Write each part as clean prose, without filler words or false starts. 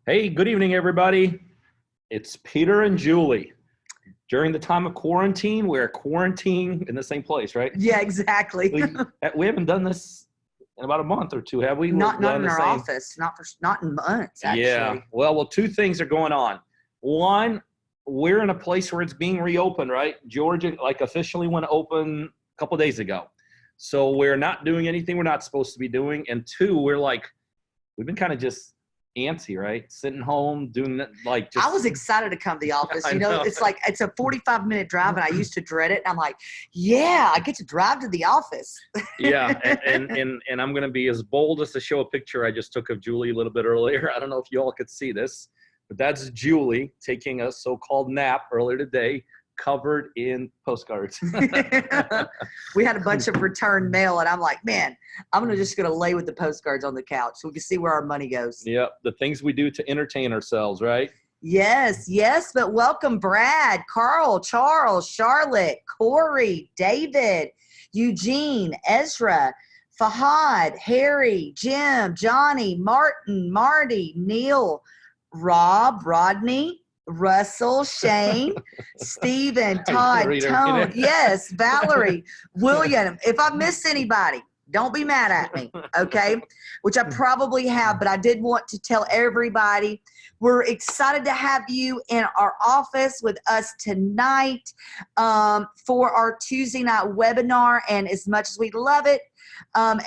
Hey, good evening, everybody. It's Peter and Julie. During the time of quarantine, we're quarantined in the same place, right? Yeah, exactly. We haven't done this in about a month or two, have we? Not in our office, not in months, actually. Yeah. Well, two things are going on. One, we're in a place where it's being reopened, right? Georgia, officially went open a couple days ago. So we're not doing anything we're not supposed to be doing. And two, we've been kind of just antsy, right? Sitting home, doing that, I was excited to come to the office. I know. It's a 45-minute drive, and I used to dread it. And I'm like, yeah, I get to drive to the office. Yeah, and I'm going to be as bold as to show a picture I just took of Julie a little bit earlier. I don't know if you all could see this, but that's Julie taking a so-called nap earlier today, covered in postcards. We had a bunch of return mail, and I'm like, man, I'm just going to lay with the postcards on the couch so we can see where our money goes. Yeah, the things we do to entertain ourselves, right? Yes, but welcome Brad, Carl, Charles, Charlotte, Corey, David, Eugene, Ezra, Fahad, Harry, Jim, Johnny, Martin, Marty, Neil, Rob, Rodney, Russell, Shane, Stephen, Todd, Tone, yes, Valerie, William. If I miss anybody, don't be mad at me, okay? Which I probably have, but I did want to tell everybody we're excited to have you in our office with us tonight for our Tuesday night webinar. And as much as we love it,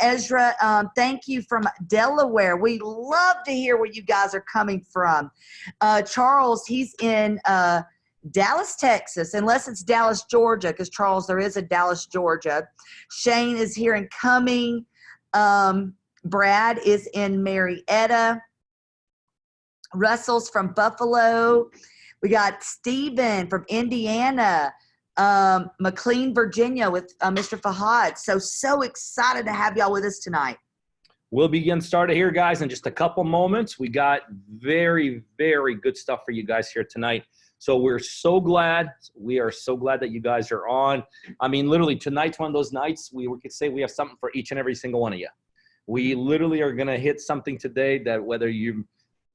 Ezra, thank you from Delaware. We love to hear where you guys are coming from. Charles, he's in Dallas, Texas, unless it's Dallas, Georgia, because Charles, there is a Dallas, Georgia. Shane is here in Cumming. Brad is in Marietta. Russell's from Buffalo. We got Stephen from Indiana. McLean, Virginia with Mr. Fahad. So excited to have y'all with us tonight. We'll be getting started here, guys, in just a couple moments. We got very, very good stuff for you guys here tonight. So we are so glad that you guys are on. I mean, literally, tonight's one of those nights we could say we have something for each and every single one of you. We literally are going to hit something today that whether you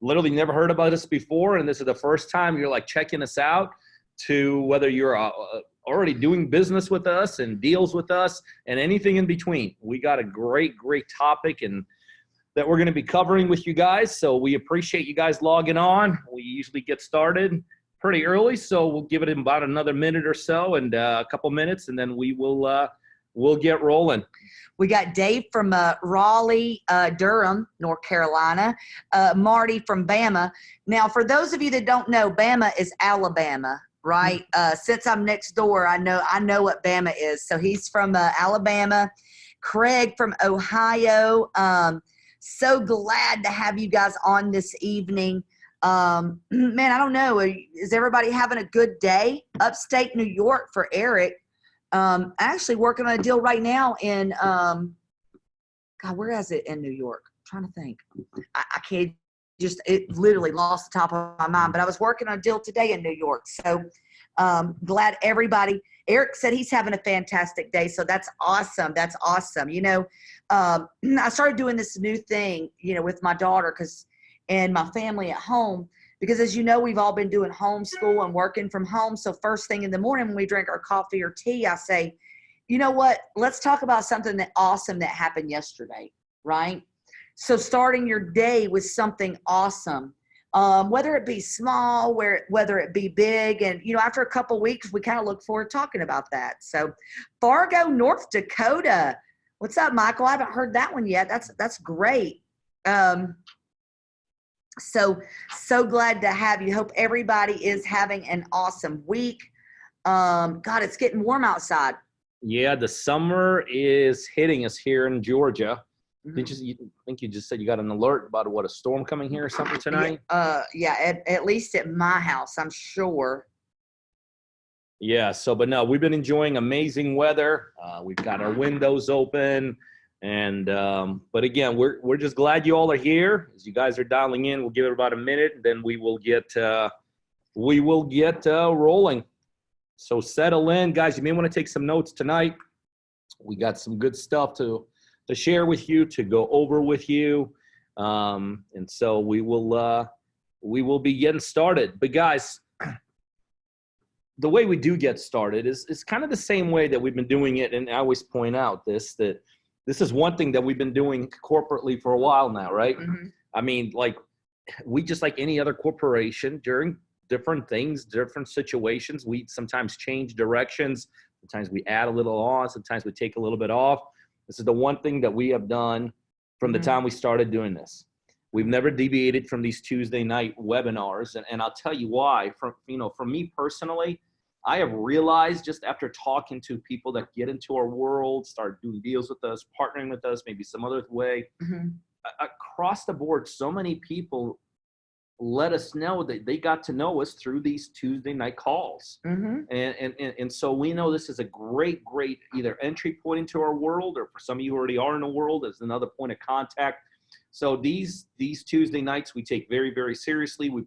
literally never heard about us before and this is the first time you're checking us out, to whether you're already doing business with us and deals with us and anything in between. We got a great topic and that we're going to be covering with you guys. So we appreciate you guys logging on. We usually get started pretty early, so we'll give it about another minute or so and a couple minutes, and then we'll get rolling. We got Dave from Raleigh, Durham, North Carolina, Marty from Bama. Now, for those of you that don't know, Bama is Alabama, right? Since I'm next door, I know what Bama is. So he's from Alabama. Craig from Ohio. So glad to have you guys on this evening. Man, I don't know. Is everybody having a good day? Upstate New York for Eric. Actually working on a deal right now in, God, where is it in New York? I'm trying to think. I can't it literally lost the top of my mind, but I was working on a deal today in New York. So glad everybody, Eric said he's having a fantastic day. So that's awesome. That's awesome. I started doing this new thing, with my daughter and my family at home, because as you know, we've all been doing homeschool and working from home. So first thing in the morning when we drink our coffee or tea, I say, you know what, let's talk about something awesome that happened yesterday, right? So starting your day with something awesome, whether it be small, whether it be big. And, after a couple weeks, we kind of look forward to talking about that. So Fargo, North Dakota. What's up, Michael? I haven't heard that one yet. That's great. So glad to have you. Hope everybody is having an awesome week. God, it's getting warm outside. Yeah, the summer is hitting us here in Georgia. Mm-hmm. You think you just said you got an alert about a storm coming here or something tonight? Yeah, at least at my house, I'm sure. Yeah, but no, we've been enjoying amazing weather. We've got our windows open. And but again, we're just glad you all are here. As you guys are dialing in, we'll give it about a minute, and then we will get rolling. So settle in, guys. You may want to take some notes tonight. We got some good stuff to share with you, to go over with you, and so we will we will be getting started. But guys, the way we do get started is kind of the same way that we've been doing it. And I always point out that this is one thing that we've been doing corporately for a while now, right? Mm-hmm. I mean, like, we just like any other corporation during different things, different situations, we sometimes change directions. Sometimes we add a little on, sometimes we take a little bit off. This is the one thing that we have done from the time we started doing this. We've never deviated from these Tuesday night webinars. And I'll tell you why. For me personally, I have realized just after talking to people that get into our world, start doing deals with us, partnering with us, maybe some other way, across the board, so many people let us know that they got to know us through these Tuesday night calls. And so we know this is a great either entry point into our world, or for some of you who already are in the world, as another point of contact. So these Tuesday nights we take very, very seriously. We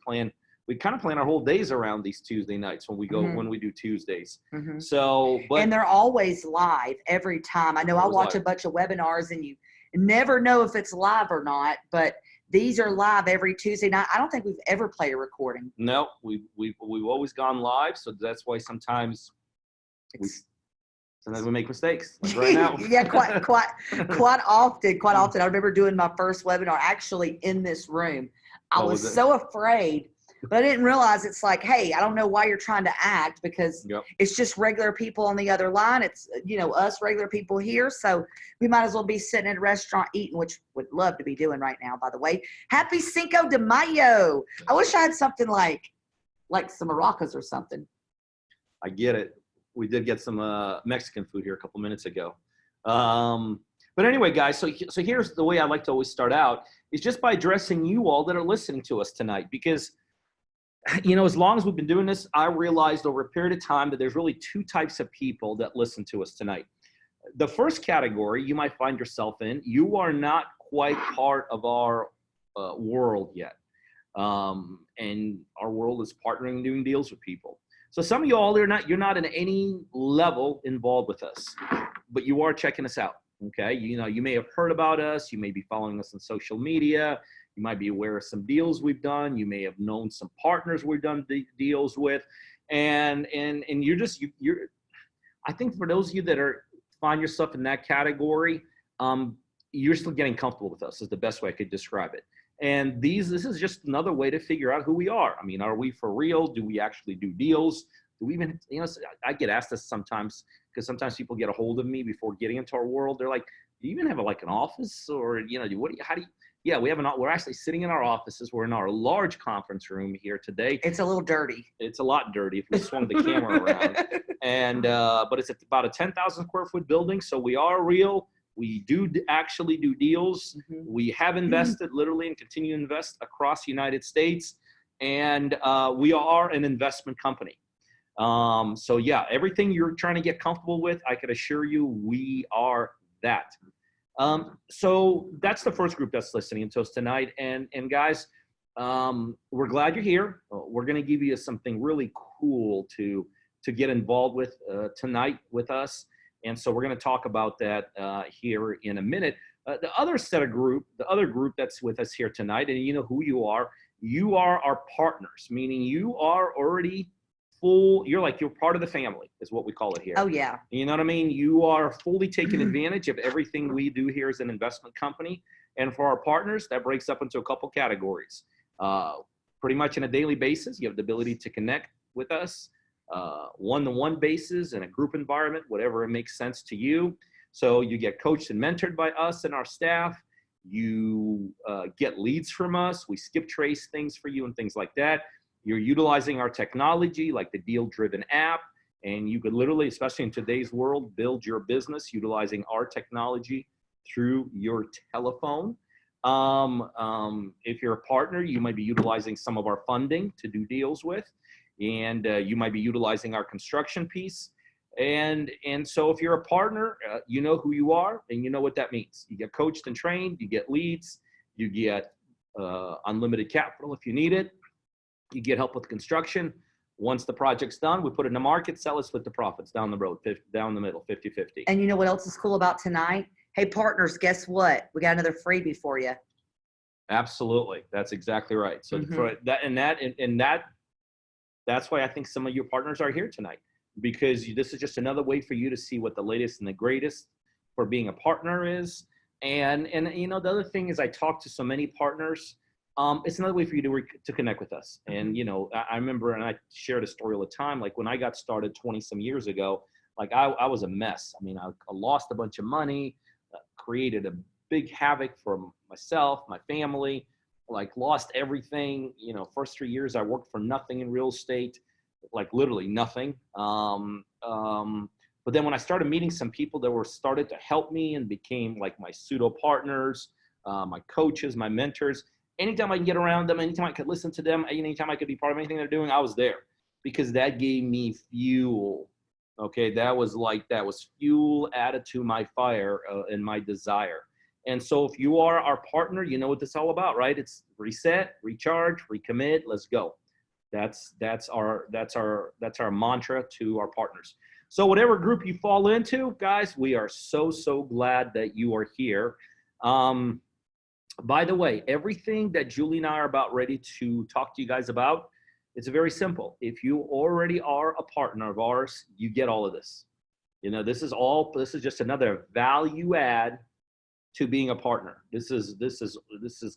kind of plan our whole days around these Tuesday nights when we go, when we do Tuesdays. So, and they're always live every time. I know I watch a bunch of webinars and you never know if it's live or not, but these are live every Tuesday night. I don't think we've ever played a recording. No, we've always gone live. So that's why sometimes we make mistakes, like right now. Yeah, quite often. I remember doing my first webinar actually in this room. I was so afraid, but I didn't realize it's like, hey, I don't know why you're trying to act, because it's just regular people on the other line. It's, us regular people here. So we might as well be sitting at a restaurant eating, which would love to be doing right now, by the way. Happy Cinco de Mayo. I wish I had something like some maracas or something. I get it. We did get some Mexican food here a couple minutes ago. But anyway, guys, so here's the way I like to always start out, is just by addressing you all that are listening to us tonight. Because, as long as we've been doing this, I realized over a period of time that there's really two types of people that listen to us tonight. The first category you might find yourself in, you are not quite part of our world yet. And our world is partnering and doing deals with people. So some of you all, you're not in any level involved with us, but you are checking us out. Okay. You may have heard about us. You may be following us on social media. You might be aware of some deals we've done. You may have known some partners we've done deals with. And you're, I think for those of you that find yourself in that category, you're still getting comfortable with us is the best way I could describe it. And this is just another way to figure out who we are. I mean, are we for real? Do we actually do deals? Do we even, I get asked this sometimes, because sometimes people get a hold of me before getting into our world. They're like, do you even have an office, or, yeah, we're actually sitting in our offices. We're in our large conference room here today. It's a little dirty. It's a lot dirty if we swung the camera around. And, but it's about a 10,000 square foot building. So we are real. We do actually do deals. We have invested literally and continue to invest across the United States. And we are an investment company. So yeah, everything you're trying to get comfortable with, I can assure you we are that. So that's the first group that's listening to us tonight. And guys, we're glad you're here. We're going to give you something really cool to get involved with tonight with us. And so we're going to talk about that here in a minute. The other group that's with us here tonight, and you know who you are our partners, meaning you are already full. You're part of the family is what we call it here. Oh yeah. You know what I mean? You are fully taking advantage of everything we do here as an investment company. And for our partners, that breaks up into a couple categories. Pretty much on a daily basis, you have the ability to connect with us. One-to-one basis in a group environment, whatever it makes sense to you. So you get coached and mentored by us and our staff. You get leads from us. We skip trace things for you and things like that. You're utilizing our technology like the deal-driven app. And you could literally, especially in today's world, build your business utilizing our technology through your telephone. If you're a partner, you might be utilizing some of our funding to do deals with. And you might be utilizing our construction piece. And so if you're a partner, you know who you are and you know what that means. You get coached and trained, you get leads, you get unlimited capital if you need it, you get help with construction. Once the project's done, we put it in the market, sell it, split the profits down the road, down the middle, 50-50. And you know what else is cool about tonight? Hey, partners, guess what? We got another freebie for you. Absolutely. That's exactly right. So for that's why I think some of your partners are here tonight, because this is just another way for you to see what the latest and the greatest for being a partner is. And you know, the other thing is I talk to so many partners. It's another way for you to connect with us. And you know, I remember, and I shared a story all the time. Like when I got started 20 some years ago, like I was a mess. I mean, I lost a bunch of money, created a big havoc for myself, my family, like lost everything. You know, first 3 years I worked for nothing in real estate, like literally nothing. But then when I started meeting some people that were started to help me and became like my pseudo partners, my coaches, my mentors, anytime I can get around them, anytime I could listen to them, anytime I could be part of anything they're doing, I was there, because that gave me fuel. Okay, that was fuel added to my fire and my desire. And so if you are our partner, you know what this is all about, right? It's reset, recharge, recommit, let's go. That's our mantra to our partners. So whatever group you fall into, guys, we are so glad that you are here. By the way, everything that Julie and I are about ready to talk to you guys about, it's very simple. If you already are a partner of ours, you get all of this. You know, this is just another value add to being a partner. This is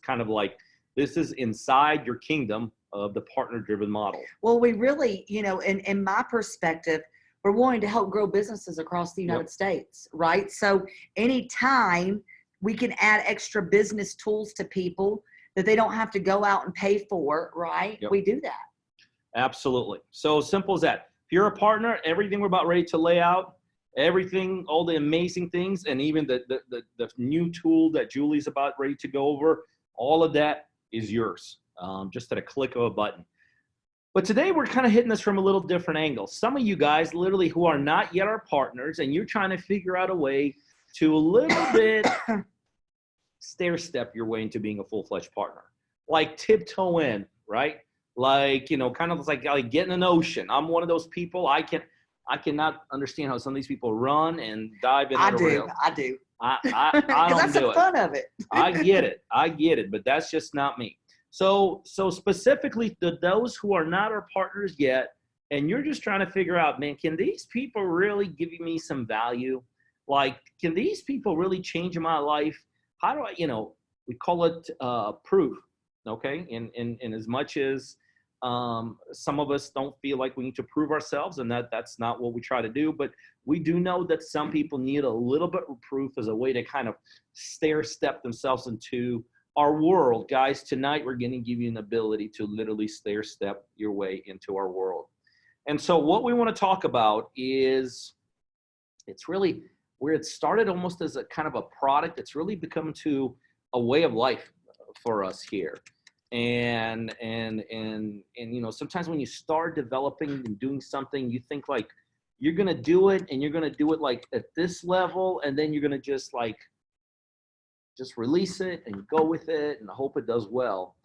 kind of like, this is inside your kingdom of the partner-driven model. Well, we really, you know, in my perspective, we're wanting to help grow businesses across the United States, right? So anytime we can add extra business tools to people that they don't have to go out and pay for, right? We do that. Absolutely. So simple as that. If you're a partner, everything we're about ready to lay out, everything, all the amazing things, and even the new tool that Julie's about ready to go over, all of that is yours, just at a click of a button. But today we're kind of hitting this from a little different angle. Some of you guys literally who are not yet our partners, and you're trying to figure out a way to a little bit stair step your way into being a full-fledged partner, like tiptoe in, right? Like, you know, kind of like get in an ocean. I'm one of those people. I cannot understand how some of these people run and dive in. I do. I don't that's do the it. fun of it. I get it, but that's just not me. So specifically to those who are not our partners yet, and you're just trying to figure out, man, can these people really give me some value? Like, can these people really change my life? How do I, you know, we call it proof, okay? And as much as some of us don't feel like we need to prove ourselves, and that's not what we try to do, but we do know that some people need a little bit of proof as a way to kind of stair step themselves into our world. Guys, tonight we're going to give you an ability to literally stair step your way into our world. And so what we want to talk about is, it's really where it started almost as a kind of a product. It's really become to a way of life for us here. And you know, sometimes when you start developing and doing something, you think like you're going to do it, and you're going to do it like at this level, and then you're going to just release it and go with it and hope it does well.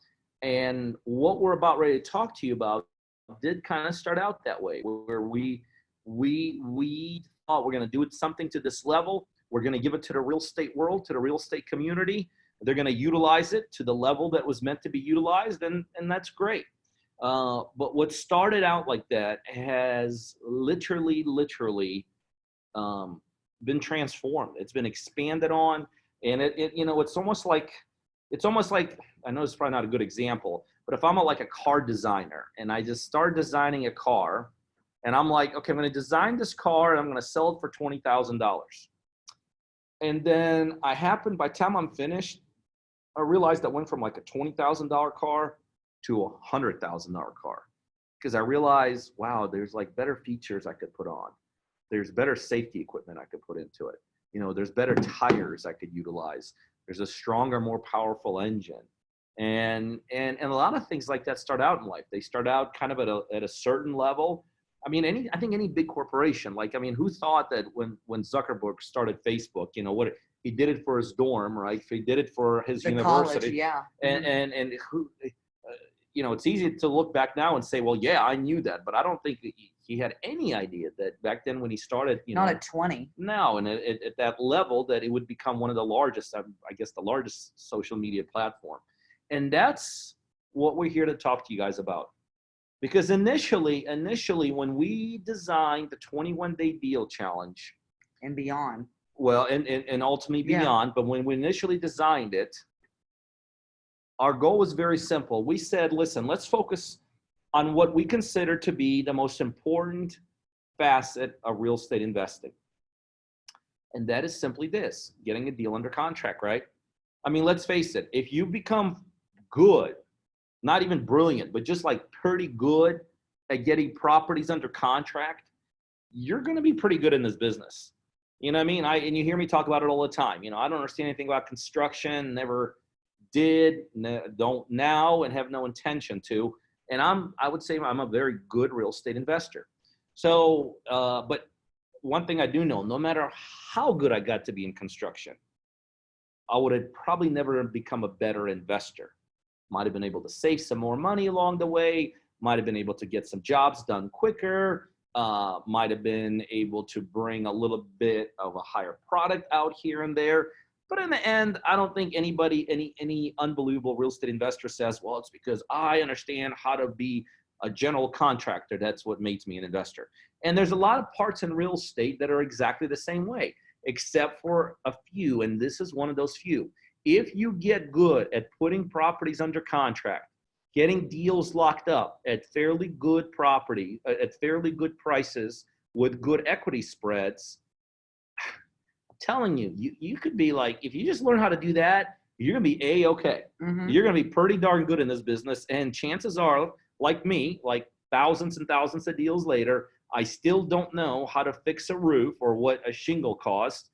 And what we're about ready to talk to you about did kind of start out that way, where we thought we're going to do it something to this level. We're going to give it to the real estate world, to the real estate community. They're going to utilize it to the level that was meant to be utilized, and that's great. But what started out like that has literally been transformed. It's been expanded on, and it you know, it's almost like, I know it's probably not a good example, but if I'm like a car designer and I just start designing a car, and I'm like, okay, I'm going to design this car and I'm going to sell it for $20,000. And then by the time I'm finished, I realized I went from like a $20,000 car to a $100,000 car, because I realized, wow, there's like better features I could put on. There's better safety equipment I could put into it. You know, there's better tires I could utilize. There's a stronger, more powerful engine. And a lot of things like that start out in life. They start out kind of at a certain level. I mean, I think any big corporation, like, I mean, who thought that when Zuckerberg started Facebook, you know, what he did it for his dorm, right? He did it for his university. College, yeah. And who, you know, it's easy to look back now and say, well, yeah, I knew that, but I don't think he had any idea that back then when he started, you know, not at 20. No, and at that level that it would become one of the largest, I guess, the largest social media platform. And that's what we're here to talk to you guys about. Because initially, when we designed the 21-day deal challenge, And beyond. well, and ultimately Yeah. beyond, but when we initially designed it, our goal was very simple. We said, listen, let's focus on what we consider to be the most important facet of real estate investing. And that is simply this: getting a deal under contract, right? I mean, let's face it, if you become good, not even brilliant, but just like pretty good at getting properties under contract, you're going to be pretty good in this business. You know what I mean? And you hear me talk about it all the time. You know, I don't understand anything about construction, never did, don't now, and have no intention to. And I would say I'm a very good real estate investor. So, but one thing I do know, no matter how good I got to be in construction, I would have probably never become a better investor. Might have been able to save some more money along the way, might have been able to get some jobs done quicker, might have been able to bring a little bit of a higher product out here and there. But in the end, I don't think anybody, any unbelievable real estate investor says, well, it's because I understand how to be a general contractor. That's what makes me an investor. And there's a lot of parts in real estate that are exactly the same way, except for a few. And this is one of those few. If you get good at putting properties under contract, getting deals locked up at fairly good property, at fairly good prices with good equity spreads, I'm telling you, you could be like, if you just learn how to do that, you're going to be A-okay. Mm-hmm. You're going to be pretty darn good in this business. And chances are, like me, like thousands and thousands of deals later, I still don't know how to fix a roof or what a shingle costs,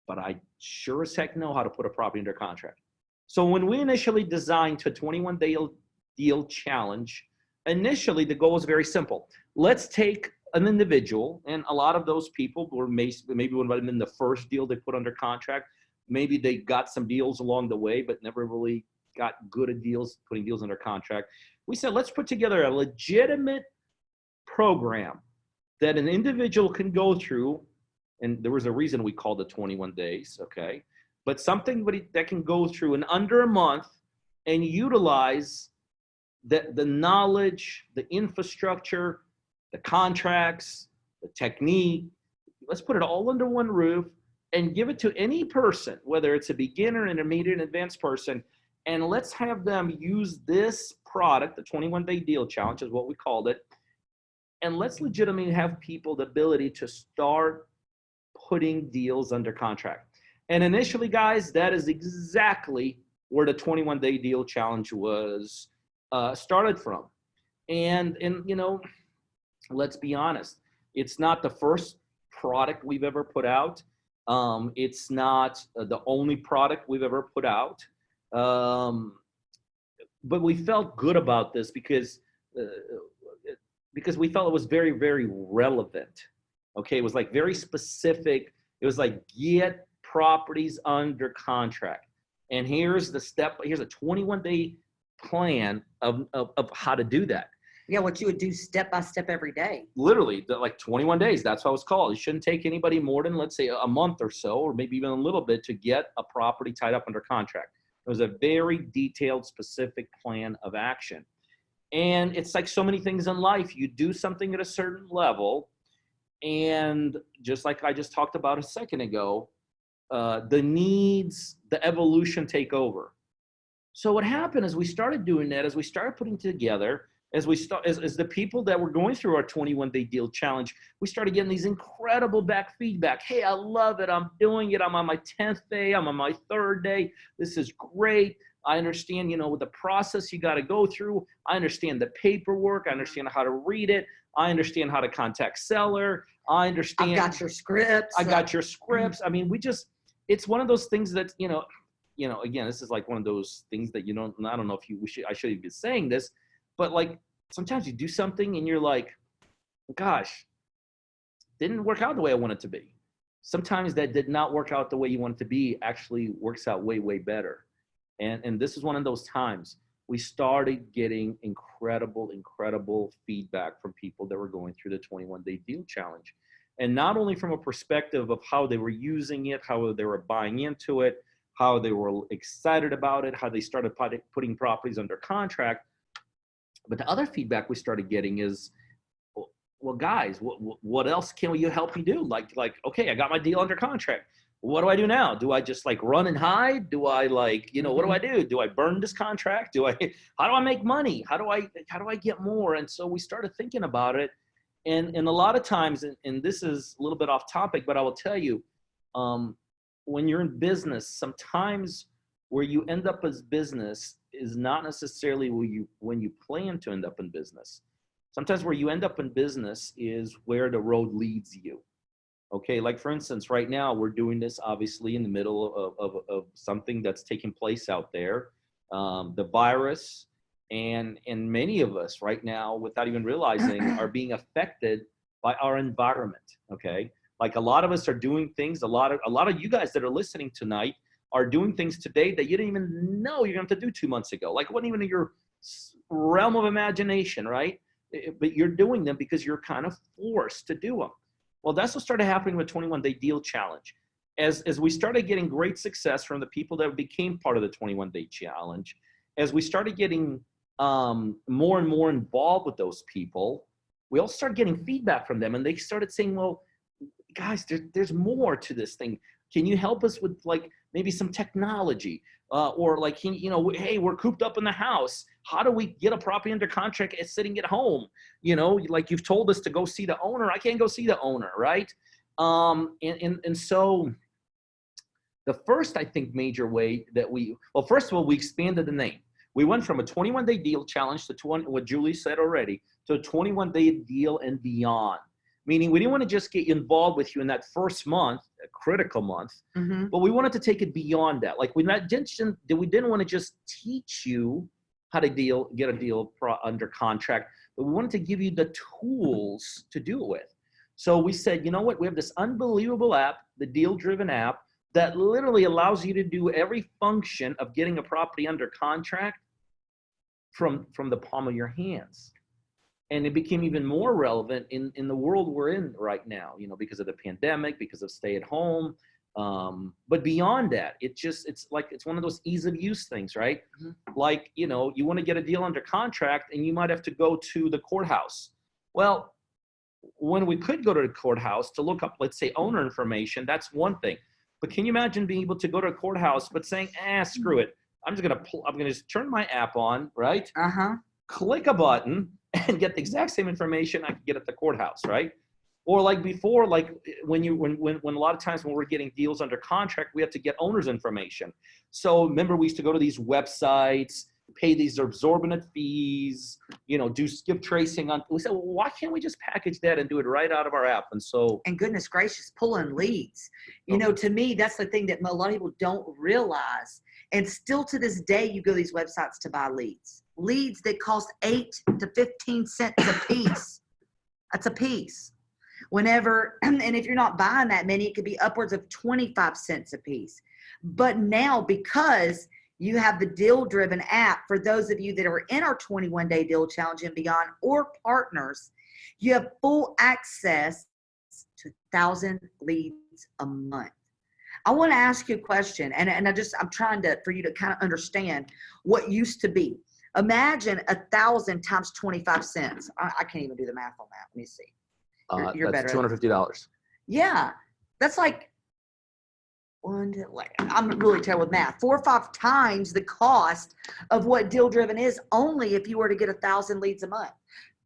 but I sure as heck know how to put a property under contract. So when we initially designed the 21-day deal challenge, initially the goal was very simple. Let's take an individual, and a lot of those people were maybe would have been the first deal they put under contract. Maybe they got some deals along the way, but never really got good at deals, putting deals under contract. We said, let's put together a legitimate program that an individual can go through. And there was a reason we called it 21 days, okay? But something that can go through in under a month and utilize the knowledge, the infrastructure, the contracts, the technique. Let's put it all under one roof and give it to any person, whether it's a beginner, intermediate, advanced person, and let's have them use this product, the 21-day deal challenge is what we called it, and let's legitimately have people the ability to start putting deals under contract. And initially, guys, that is exactly where the 21-day deal challenge was started from. And you know, let's be honest, it's not the first product we've ever put out. It's not the only product we've ever put out. But we felt good about this because we felt it was very, very relevant. Okay, it was like very specific. It was like, get properties under contract. And here's the step, here's a 21-day plan of how to do that. Yeah, what you would do step by step every day. Literally, like 21 days, that's how it's called. It shouldn't take anybody more than, let's say, a month or so, or maybe even a little bit to get a property tied up under contract. It was a very detailed, specific plan of action. And it's like so many things in life. You do something at a certain level, and just like I just talked about a second ago, the needs, the evolution take over. So what happened is we started doing that, as we started putting together, as the people that were going through our 21-day deal challenge, we started getting these incredible back feedback. Hey, I love it. I'm doing it. I'm on my 10th day. I'm on my 3rd day. This is great. I understand, you know, the process you got to go through. I understand the paperwork. I understand how to read it. I understand how to contact seller. I understand. I've got your scripts. I got your scripts. I mean, it's one of those things that, you know, again, this is like one of those things that I don't know if I should even be saying this, but like sometimes you do something and you're like, gosh, didn't work out the way I want it to be. Sometimes that did not work out the way you want it to be actually works out way, way better. And this is one of those times we started getting incredible feedback from people that were going through the 21-day deal challenge. And not only from a perspective of how they were using it, how they were buying into it, how they were excited about it, how they started putting properties under contract. But the other feedback we started getting is, well, guys, what else can you help me do? Like, okay, I got my deal under contract. What do I do now? Do I just like run and hide? Do I like, what do I do? Do I burn this contract? How do I make money? How do I get more? And so we started thinking about it. And a lot of times, and this is a little bit off topic, but I will tell you, when you're in business, sometimes where you end up as business is not necessarily when you plan to end up in business. Sometimes where you end up in business is where the road leads you. Okay, like for instance, right now we're doing this obviously in the middle of something that's taking place out there, the virus, and many of us right now, without even realizing, are being affected by our environment. Okay, like a lot of us are doing things. A lot of you guys that are listening tonight are doing things today that you didn't even know you're going to have to do 2 months ago. Like it wasn't even in your realm of imagination, right? But you're doing them because you're kind of forced to do them. Well, that's what started happening with 21-Day Deal Challenge. As we started getting great success from the people that became part of the 21-Day Challenge, as we started getting more and more involved with those people, we all started getting feedback from them, and they started saying, well, guys, there's more to this thing. Can you help us with like maybe some technology? Or like, hey, we're cooped up in the house. How do we get a property under contract and sitting at home? Like you've told us to go see the owner. I can't go see the owner, right? And so the first, I think, major way that first of all, we expanded the name. We went from a 21-Day Deal Challenge to what Julie said already, to a 21-Day Deal and beyond. Meaning we didn't want to just get involved with you in that first month, a critical month, but we wanted to take it beyond that. Like we didn't want to just teach you how to get a deal under contract, but we wanted to give you the tools to do it with. So we said, you know what? We have this unbelievable app, the Deal Driven app, that literally allows you to do every function of getting a property under contract from the palm of your hands. And it became even more relevant in the world we're in right now, because of the pandemic, because of stay at home. But beyond that, it's one of those ease of use things, right? Like, you want to get a deal under contract and you might have to go to the courthouse. Well, when we could go to the courthouse to look up, let's say, owner information, that's one thing. But can you imagine being able to go to a courthouse, but saying, screw it. I'm going to just turn my app on, right? Click a button and get the exact same information I could get at the courthouse, right? Or like before, like when a lot of times when we're getting deals under contract, we have to get owner's information. So remember, we used to go to these websites, pay these exorbitant fees, do skip tracing on. We said, well, why can't we just package that and do it right out of our app? And goodness gracious, pulling leads. To me, that's the thing that a lot of people don't realize. And still to this day, you go to these websites to buy leads that cost 8 to 15 cents a piece. That's a piece. And if you're not buying that many, it could be upwards of 25 cents a piece. But now, because you have the Deal Driven app, for those of you that are in our 21-Day Deal Challenge and beyond, or partners, you have full access to 1,000 leads a month. I want to ask you a question, and I'm trying for you to kind of understand what used to be. Imagine 1,000 times 25 cents. I can't even do the math on that. Let me see. You're that's better. $250. Yeah, that's like I'm really terrible with math. 4 or 5 times the cost of what Deal Driven is, only if you were to get 1,000 leads a month.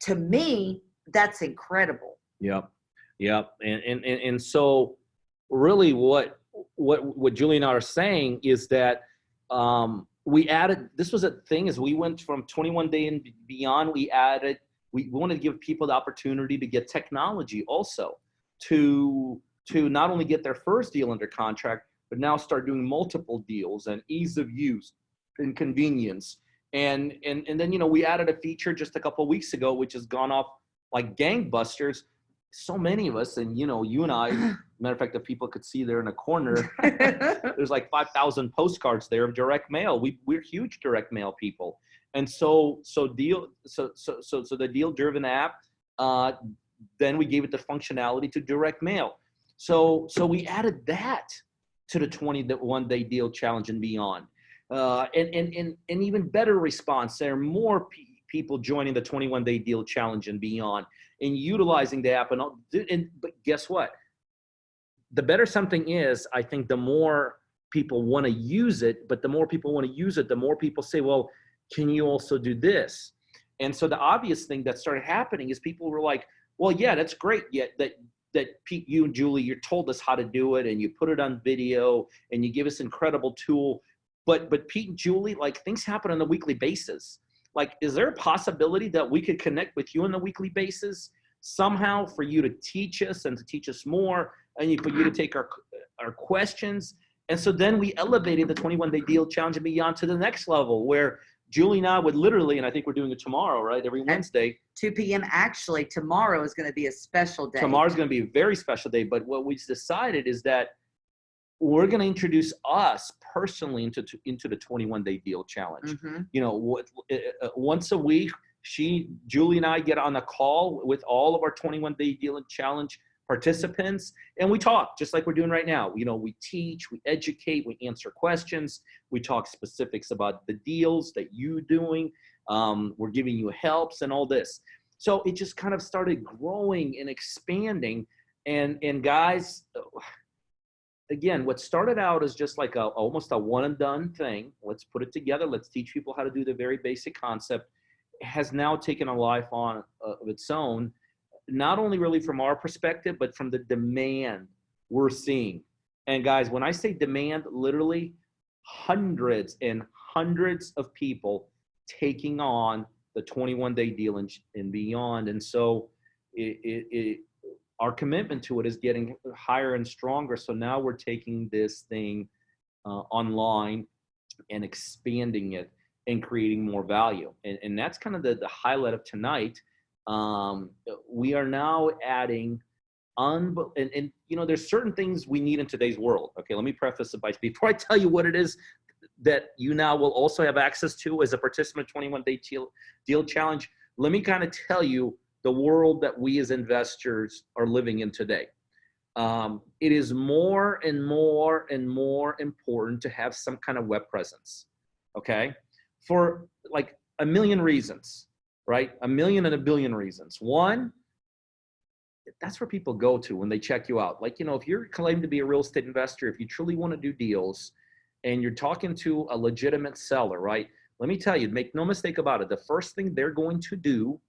To me, that's incredible. Yep. And so really what Julie and I are saying is that we added, this was a thing as we went from 21-day and beyond, we wanted to give people the opportunity to get technology also to not only get their first deal under contract, but now start doing multiple deals and ease of use and convenience. And then, we added a feature just a couple of weeks ago, which has gone off like gangbusters. So many of us, and you and I, matter of fact, if people could see there in a corner, there's like 5,000 postcards there of direct mail. We're huge direct mail people. And so the Deal Driven app, then we gave it the functionality to direct mail. So we added that. to the 21-day deal challenge and beyond. And even better response, there are more people joining the 21-day deal challenge and beyond and utilizing the app. But guess what? The better something is, I think the more people want to use it, but the more people want to use it, the more people say, well, can you also do this? And so the obvious thing that started happening is people were like, well, yeah, that's great. Yeah, that Pete, you and Julie, you told us how to do it and you put it on video and you give us incredible tool. But Pete and Julie, like, things happen on a weekly basis. Like, is there a possibility that we could connect with you on a weekly basis somehow for you to teach us and to teach us more and for you to take our questions? And so then we elevated the 21-day deal challenge and beyond to the next level where Julie and I would literally, and I think we're doing it tomorrow, right? Every Wednesday. 2 p.m. Actually, tomorrow is going to be a special day. Tomorrow's going to be a very special day. But what we decided is that we're going to introduce us personally into the 21-day deal challenge. Mm-hmm. You know, once a week, Julie and I get on a call with all of our 21-day deal challenge participants, and we talk just like we're doing right now. You know, we teach, we educate, we answer questions, we talk specifics about the deals that you're doing. We're giving you helps and all this. So it just kind of started growing and expanding. And guys, again, what started out as just like almost a one and done thing. Let's put it together. Let's teach people how to do the very basic concept. Has now taken a life on of its own. Not only really from our perspective, but from the demand we're seeing. And guys, when I say demand, literally hundreds and hundreds of people taking on the 21-day deal and beyond. And so our commitment to it is getting higher and stronger. So now we're taking this thing online and expanding it and creating more value. And that's kind of the highlight of tonight. We are now adding and you know, there's certain things we need in today's world. Okay, let me preface it by, before I tell you what it is that you now will also have access to as a participant 21-day deal challenge, let me kind of tell you the world that we as investors are living in today. It is more and more and more important to have some kind of web presence, okay? For like a million reasons, right? A million and a billion reasons. One, that's where people go to when they check you out. Like, you know, if you're claiming to be a real estate investor, if you truly want to do deals and you're talking to a legitimate seller, right? Let me tell you, make no mistake about it. The first thing they're going to do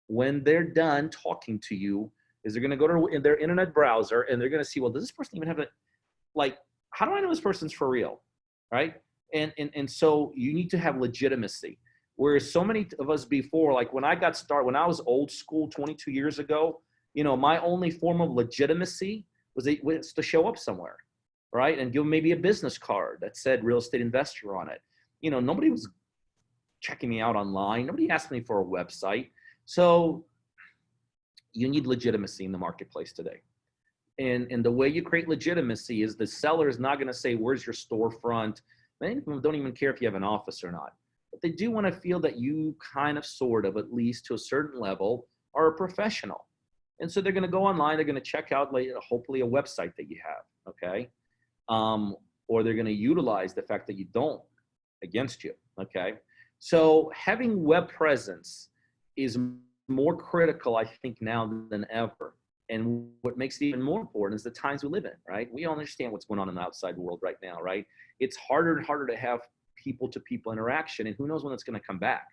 when they're done talking to you is they're going to go to their internet browser and they're going to see, well, does this person even have a, like, how do I know this person's for real, right? And so you need to have legitimacy. Whereas so many of us before, like when I got started, when I was old school 22 years ago, you know, my only form of legitimacy was to show up somewhere, right? And give maybe a business card that said real estate investor on it. You know, nobody was checking me out online. Nobody asked me for a website. So you need legitimacy in the marketplace today. And the way you create legitimacy is the seller is not going to say, where's your storefront? Many people don't even care if you have an office or not. But they do want to feel that you kind of, sort of, at least to a certain level, are a professional. And so they're going to go online. They're going to check out, hopefully, a website that you have, okay? Or they're going to utilize the fact that you don't against you, okay? So having web presence is more critical, I think, now than ever. And what makes it even more important is the times we live in, right? We all understand what's going on in the outside world right now, right? It's harder and harder to have people-to-people interaction, and who knows when it's going to come back.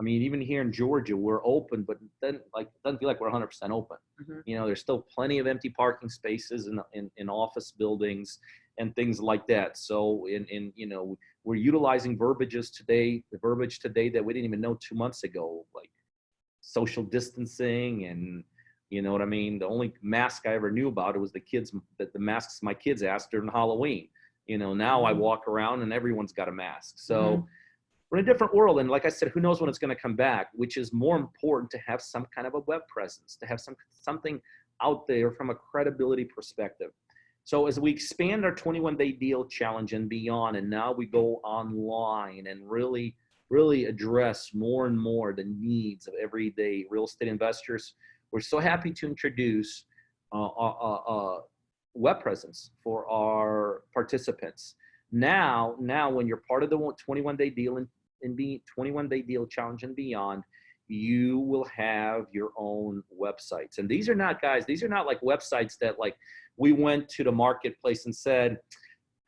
I mean, even here in Georgia, we're open, but then it doesn't feel like we're 100% open. Mm-hmm. You know, there's still plenty of empty parking spaces in office buildings and things like that. So, you know, we're utilizing the verbiage today that we didn't even know 2 months ago, like social distancing and, you know what I mean? The only mask I ever knew about, it was the masks my kids asked during Halloween. You know, now I walk around and everyone's got a mask. So we're in a different world. And like I said, who knows when it's going to come back, which is more important to have some kind of a web presence, to have something out there from a credibility perspective. So as we expand our 21-day deal challenge and beyond, and now we go online and really address more and more the needs of everyday real estate investors, we're so happy to introduce web presence for our participants. Now when you're part of the 21-day deal and be 21-day deal challenge and beyond, you will have your own websites. And these are not, guys, these are not like websites that like we went to the marketplace and said,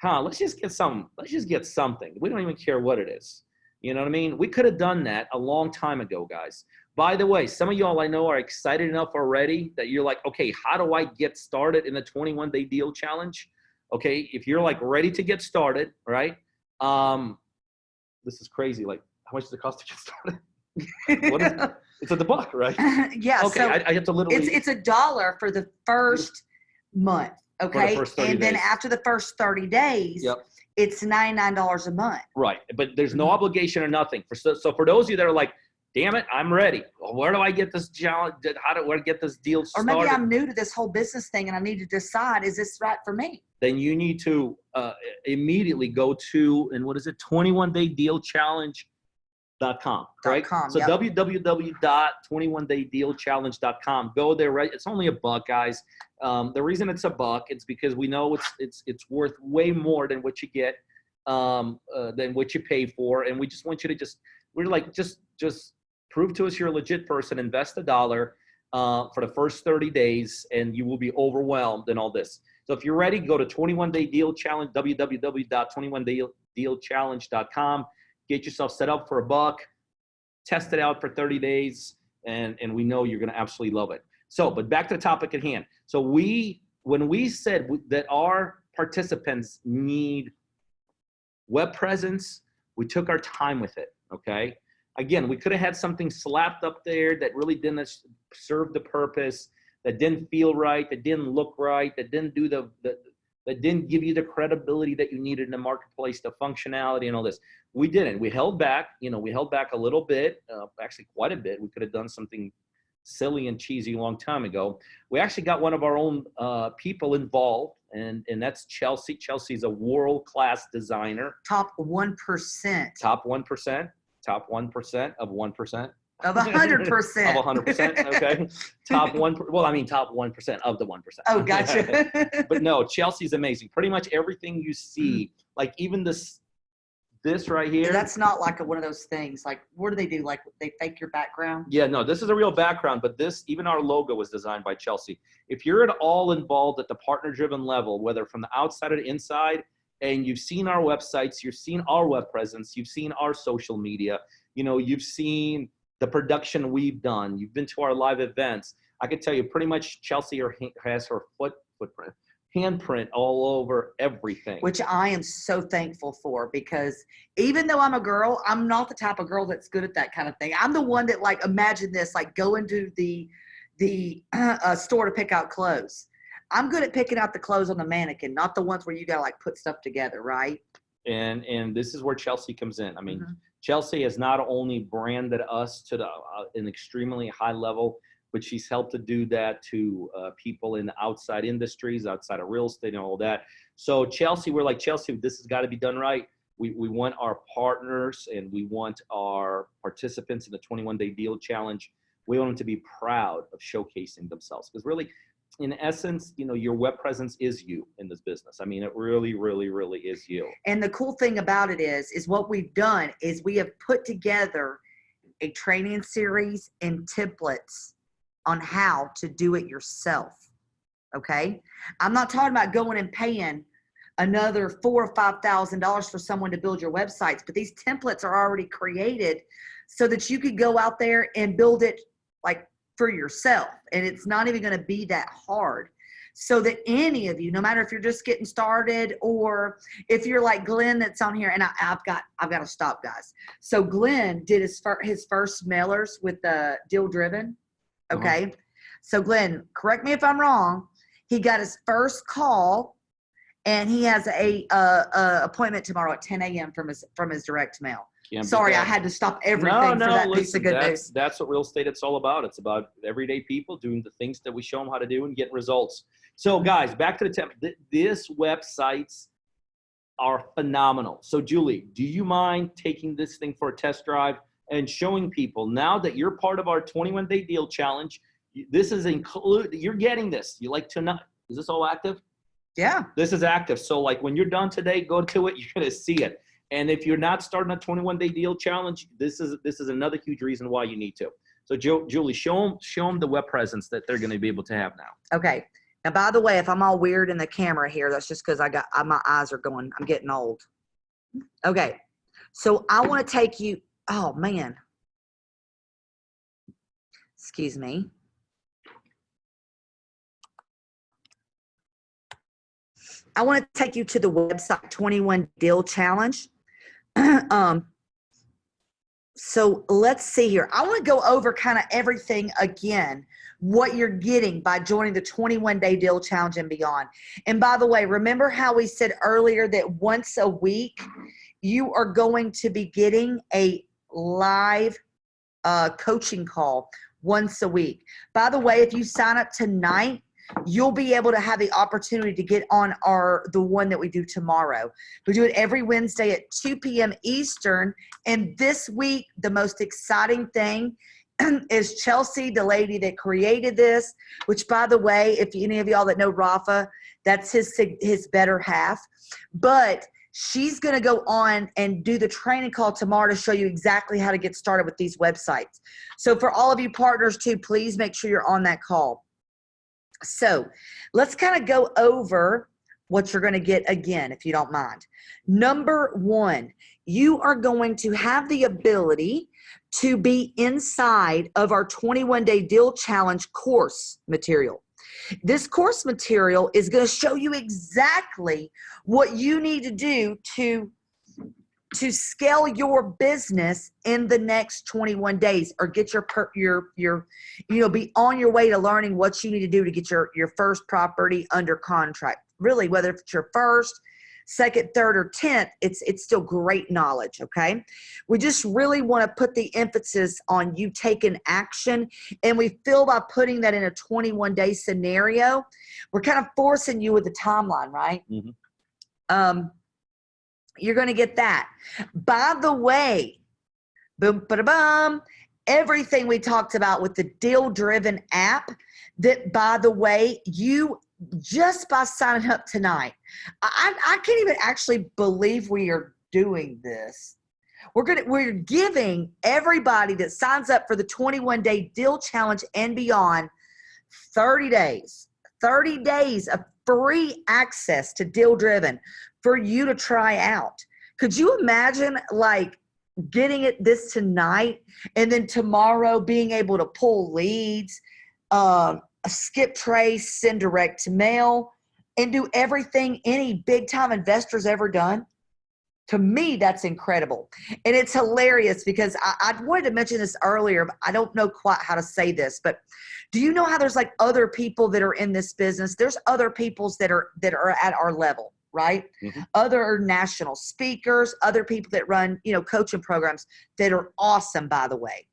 let's just get something. We don't even care what it is. You know what I mean? We could have done that a long time ago, guys. By the way, some of y'all I know are excited enough already that you're like, okay, how do I get started in the 21-day deal challenge? Okay, if you're like ready to get started, right? This is crazy. Like, how much does it cost to get started? What is it? It's at the book, right? Yeah. Okay, So I have to literally. It's $1 for the first month. Okay. First and then days. after the first 30 days, yep. It's $99 a month. Right. But there's no obligation or nothing. So for those of you that are like, damn it, I'm ready. Where do I get this challenge? Where to get this deal started? Or maybe I'm new to this whole business thing and I need to decide, is this right for me? Then you need to immediately go to, and what is it? 21daydealchallenge.com, right? So yep. www.21daydealchallenge.com. Go there, right? It's only $1, guys. The reason it's $1, it's because we know it's worth way more than what you get, than what you pay for, and we just want you to just prove to us you're a legit person. Invest $1 for the first 30 days, and you will be overwhelmed in all this. So if you're ready, go to 21-Day Deal Challenge, www.21daydealchallenge.com. Get yourself set up for $1, test it out for 30 days, and we know you're going to absolutely love it. So, but back to the topic at hand. So when we said that our participants need web presence, we took our time with it, okay? Again, we could have had something slapped up there that really didn't serve the purpose, that didn't feel right, that didn't look right, that didn't do that didn't give you the credibility that you needed in the marketplace, the functionality and all this. We didn't. We held back. We held back a little bit, actually quite a bit. We could have done something silly and cheesy a long time ago. We actually got one of our own people involved, and that's Chelsea. Chelsea's a world-class designer. Top 1%. Top 1%. Top 1% of 1%. Of 100%. Of 100%, okay. Top 1% of the 1%. Oh, gotcha. But no, Chelsea's amazing. Pretty much everything you see, like even this right here. That's not like one of those things. Like, what do they do? Like, they fake your background? Yeah, no, this is a real background, but even our logo was designed by Chelsea. If you're at all involved at the partner-driven level, whether from the outside or the inside, and you've seen our websites, you've seen our web presence, you've seen our social media, you've seen the production we've done, you've been to our live events, I can tell you pretty much Chelsea has her footprint, handprint all over everything. Which I am so thankful for, because even though I'm a girl, I'm not the type of girl that's good at that kind of thing. I'm the one that, like, imagine this, like going to the store to pick out clothes. I'm good at picking out the clothes on the mannequin, not the ones where you got to like put stuff together, right? And this is where Chelsea comes in. I mean, Chelsea has not only branded us to an extremely high level, but she's helped to do that to people in the outside industries, outside of real estate and all that. So Chelsea, we're like, Chelsea, this has got to be done right. We want our partners and we want our participants in the 21-Day Deal Challenge. We want them to be proud of showcasing themselves, because really, in essence, your web presence is you in this business. I mean, it really, really, really is you. And the cool thing about it is what we've done is we have put together a training series and templates on how to do it yourself. Okay. I'm not talking about going and paying another $4,000 or $5,000 for someone to build your websites, but these templates are already created so that you could go out there and build it like for yourself, and it's not even going to be that hard, so that any of you, no matter if you're just getting started or if you're like Glenn that's on here, and I've got to stop, guys. So Glenn did his first mailers with the Deal Driven. Okay. So Glenn, correct me if I'm wrong, he got his first call and he has a appointment tomorrow at 10 a.m. from his direct mail. Sorry, I had to stop everything for that piece of good news. That's what real estate it's all about. It's about everyday people doing the things that we show them how to do and get results. So guys, back to the template. These websites are phenomenal. So Julie, do you mind taking this thing for a test drive and showing people, now that you're part of our 21-Day Deal Challenge, this is you're getting this. You like to not, is this all active? Yeah. This is active. So like when you're done today, go to it. You're going to see it. And if you're not starting a 21-day deal challenge, this is another huge reason why you need to. So Julie, show them the web presence that they're going to be able to have now. Okay. Now, by the way, if I'm all weird in the camera here, that's just because my eyes are going. I'm getting old. Okay. So I want to take you. Oh man. Excuse me. I want to take you to the website 21 Deal Challenge. So let's see here. I want to go over kind of everything again, what you're getting by joining the 21-day deal challenge and beyond. And by the way, remember how we said earlier that once a week, you are going to be getting a live coaching call once a week. By the way, if you sign up tonight, you'll be able to have the opportunity to get on the one that we do tomorrow. We do it every Wednesday at 2 p.m. Eastern. And this week, the most exciting thing is Chelsea, the lady that created this, which by the way, if any of y'all that know Rafa, that's his better half. But she's going to go on and do the training call tomorrow to show you exactly how to get started with these websites. So for all of you partners too, please make sure you're on that call. So let's kind of go over what you're going to get again, if you don't mind. Number one, you are going to have the ability to be inside of our 21-day deal challenge course material. This course material is going to show you exactly what you need to do to scale your business in the next 21 days, or get be on your way to learning what you need to do to get your first property under contract. Really, whether it's your first, second, third, or 10th, it's still great knowledge, okay? We just really want to put the emphasis on you taking action, and we feel by putting that in a 21-day scenario, we're kind of forcing you with the timeline, right? Mm-hmm. You're going to get that. By the way, boom, ba-da-bum, everything we talked about with the Deal Driven app, that by the way, you just by signing up tonight, I can't even actually believe we are doing this. We're giving everybody that signs up for the 21-day deal challenge and beyond 30 days of free access to Deal Driven for you to try out. Could you imagine like getting this tonight and then tomorrow being able to pull leads, skip trace, send direct to mail, and do everything any big time investor's ever done? To me, that's incredible. And it's hilarious because I wanted to mention this earlier, but I don't know quite how to say this, but do you know how there's like other people that are in this business? There's other peoples that are at our level, right? Mm-hmm. Other national speakers, other people that run, coaching programs that are awesome, by the way.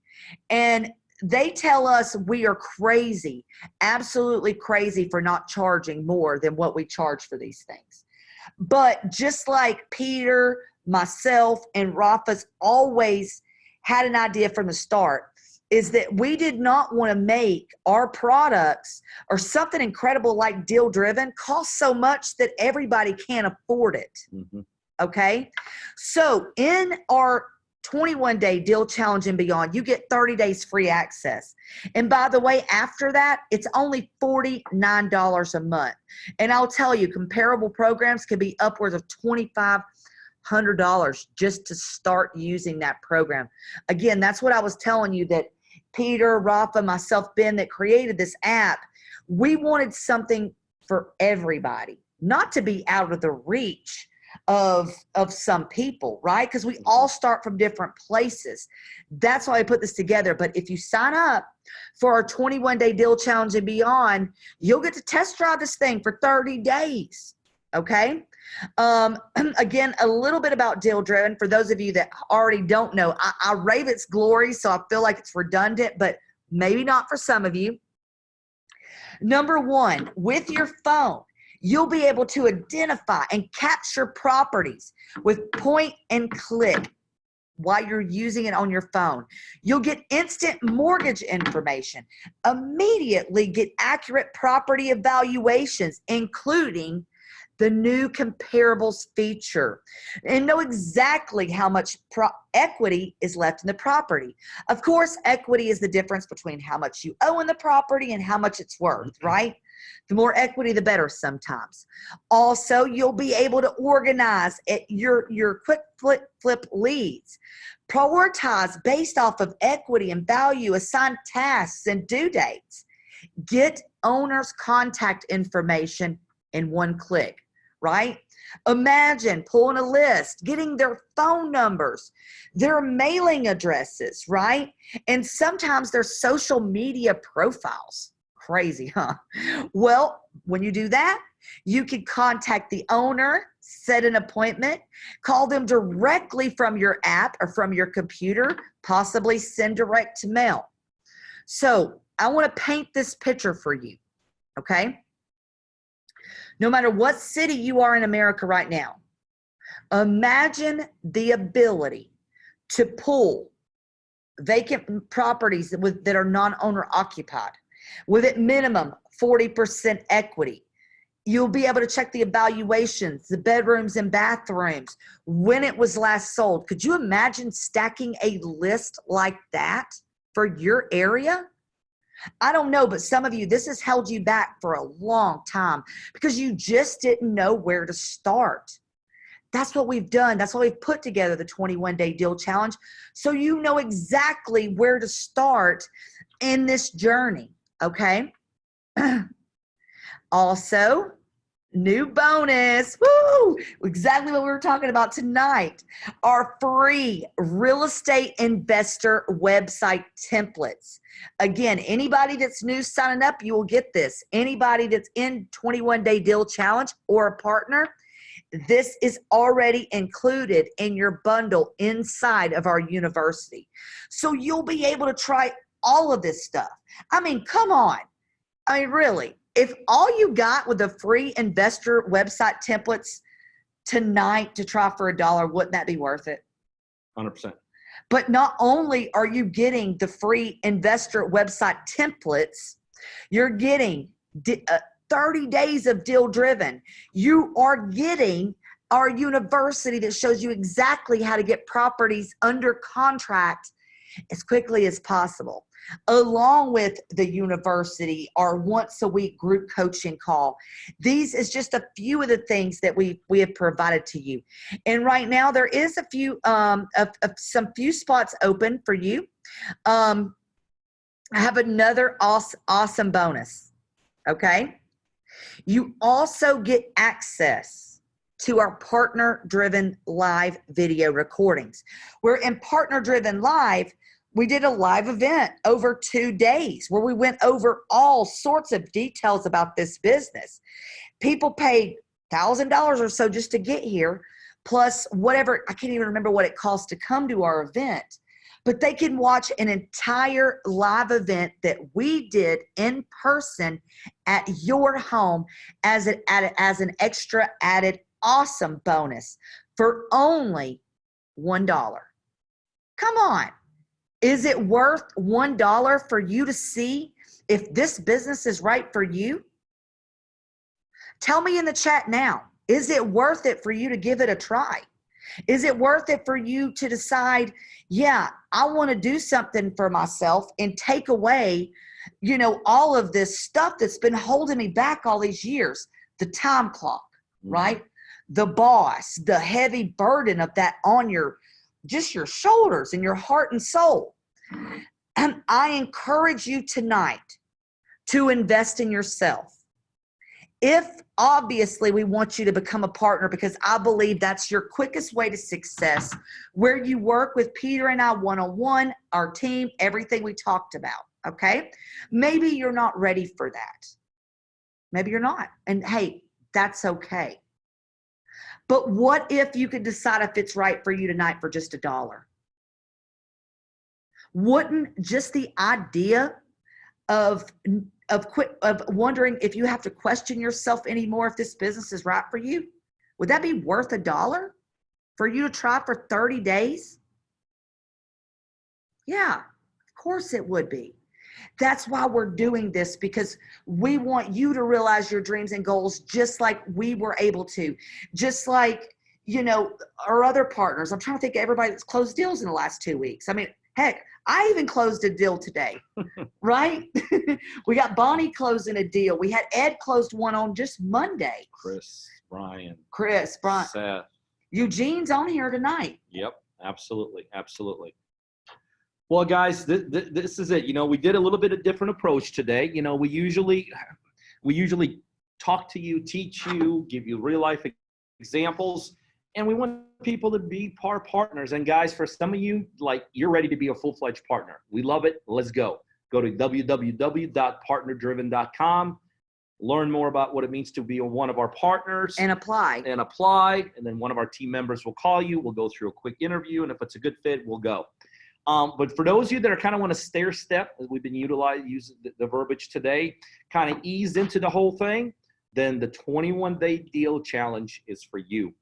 And they tell us we are crazy, absolutely crazy for not charging more than what we charge for these things. But just like Peter, myself, and Rafa's always had an idea from the start, is that we did not want to make our products or something incredible like Deal Driven cost so much that everybody can't afford it. Mm-hmm. Okay? So in our 21-day deal challenge and beyond, you get 30 days free access. And by the way, after that, it's only $49 a month. And I'll tell you, comparable programs can be upwards of $2,500 just to start using that program. Again, that's what I was telling you, that Peter, Rafa, myself, Ben, that created this app, we wanted something for everybody, not to be out of the reach of some people, right? Because we all start from different places. That's why I put this together. But if you sign up for our 21-day deal challenge and beyond, you'll get to test drive this thing for 30 days. Okay. Again, a little bit about Deal Driven. For those of you that already don't know, I rave its glory, so I feel like it's redundant, but maybe not for some of you. Number one, with your phone, you'll be able to identify and capture properties with point and click while you're using it on your phone. You'll get instant mortgage information, immediately get accurate property evaluations, including the new comparables feature, and know exactly how much equity is left in the property. Of course, equity is the difference between how much you owe in the property and how much it's worth, right? The more equity, the better sometimes. Also, you'll be able to organize your quick flip leads, prioritize based off of equity and value, assign tasks and due dates. Get owners' contact information in one click, right? Imagine pulling a list, getting their phone numbers, their mailing addresses, right? And sometimes their social media profiles. Crazy, huh? Well, when you do that, you can contact the owner, set an appointment, call them directly from your app or from your computer, possibly send direct to mail. So I want to paint this picture for you, okay? No matter what city you are in America right now, imagine the ability to pull vacant properties that are non-owner occupied with at minimum 40% equity. You'll be able to check the evaluations, the bedrooms and bathrooms, when it was last sold. Could you imagine stacking a list like that for your area? I don't know, but some of you, this has held you back for a long time because you just didn't know where to start. That's what we've done. That's why we've put together the 21-day deal challenge, so you know exactly where to start in this journey, okay? Also, new bonus, woo! Exactly what we were talking about tonight. Our free real estate investor website templates. Again, anybody that's new signing up, you will get this. Anybody that's in 21-day deal challenge or a partner, this is already included in your bundle inside of our university. So you'll be able to try all of this stuff. I mean, come on. I mean, really, if all you got with the free investor website templates tonight to try for $1, wouldn't that be worth it? 100%. But not only are you getting the free investor website templates, you're getting 30 days of deal driven. You are getting our university that shows you exactly how to get properties under contract as quickly as possible. Along with the university, our once a week group coaching call. These is just a few of the things that we have provided to you. And right now there is a few some few spots open for you. I have another awesome bonus. Okay. You also get access to our partner-driven live video recordings. We're in partner-driven live. We did a live event over 2 days where we went over all sorts of details about this business. People paid $1,000 or so just to get here, plus whatever, I can't even remember what it costs to come to our event. But they can watch an entire live event that we did in person at your home as an extra added awesome bonus for only $1. Come on. Is it worth $1 for you to see if this business is right for you? Tell me in the chat now. Is it worth it for you to give it a try? Is it worth it for you to decide, yeah, I want to do something for myself and take away, you know, all of this stuff that's been holding me back all these years, the time clock, right? The boss, the heavy burden of that on your shoulders and your heart and soul. And I encourage you tonight to invest in yourself. If obviously we want you to become a partner, because I believe that's your quickest way to success, where you work with Peter and I one-on-one, our team, everything we talked about, okay? Maybe you're not ready for that. Maybe you're not. And hey, that's okay. But what if you could decide if it's right for you tonight for just $1? Wouldn't just the idea of wondering if you have to question yourself anymore if this business is right for you, would that be worth $1 for you to try for 30 days? Yeah, of course it would be. That's why we're doing this, because we want you to realize your dreams and goals just like we were able to. Just like, you know, our other partners. I'm trying to think of everybody that's closed deals in the last 2 weeks. I mean, heck, I even closed a deal today, right? We got Bonnie closing a deal. We had Ed closed one on just Monday. Chris, Brian, Seth. Eugene's on here tonight. Yep, absolutely, absolutely. Well, guys, this is it. You know, we did a little bit of different approach today. You know, we usually talk to you, teach you, give you real life examples, and we want people to be partners. And guys, for some of you, like, you're ready to be a full-fledged partner. We love it. Let's go. Go to www.partnerdriven.com. Learn more about what it means to be one of our partners. And apply. And then one of our team members will call you. We'll go through a quick interview, and if it's a good fit, we'll go. But for those of you that are kind of want to stair step, as we've been using the verbiage today, kind of ease into the whole thing, then the 21-day deal challenge is for you.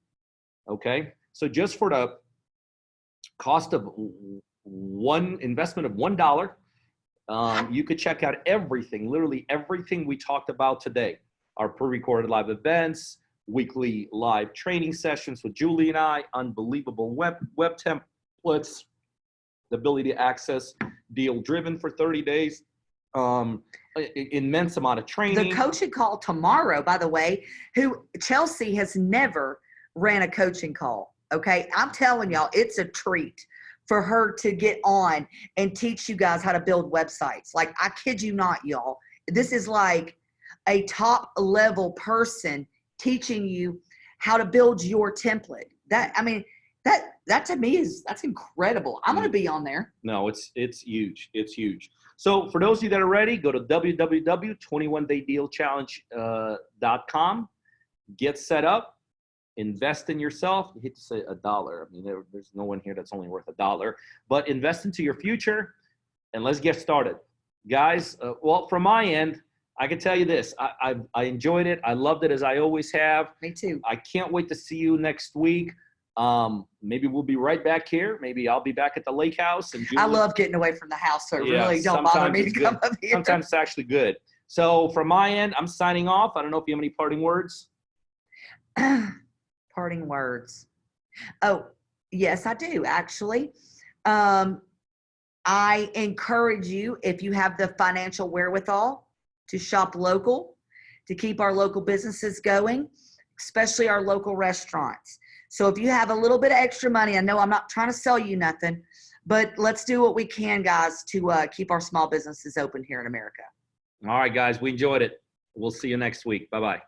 Okay? So just for the cost of investment of $1, you could check out everything, literally everything we talked about today. Our pre-recorded live events, weekly live training sessions with Julie and I, unbelievable web templates, the ability to access Deal Driven for 30 days, immense amount of training. The coaching call tomorrow, by the way, Chelsea has never ran a coaching call. Okay. I'm telling y'all, it's a treat for her to get on and teach you guys how to build websites. Like, I kid you not, y'all. This is like a top level person teaching you how to build your template. That to me that's incredible. I'm going to be on there. No, it's huge. It's huge. So for those of you that are ready, go to www.21daydealchallenge.com. Get set up. Invest in yourself. You hate to say $1. I mean, there's no one here that's only worth $1, but invest into your future, and let's get started, guys. Well, from my end, I can tell you this: I enjoyed it. I loved it, as I always have. Me too. I can't wait to see you next week. Maybe we'll be right back here. Maybe I'll be back at the lake house. And I love getting away from the house, so it really don't bother me to come up here. Sometimes it's actually good. So from my end, I'm signing off. I don't know if you have any parting words. Parting words. Oh, yes, I do, actually. I encourage you, if you have the financial wherewithal, to shop local, to keep our local businesses going, especially our local restaurants. So if you have a little bit of extra money, I know I'm not trying to sell you nothing, but let's do what we can, guys, to keep our small businesses open here in America. All right, guys, we enjoyed it. We'll see you next week. Bye-bye.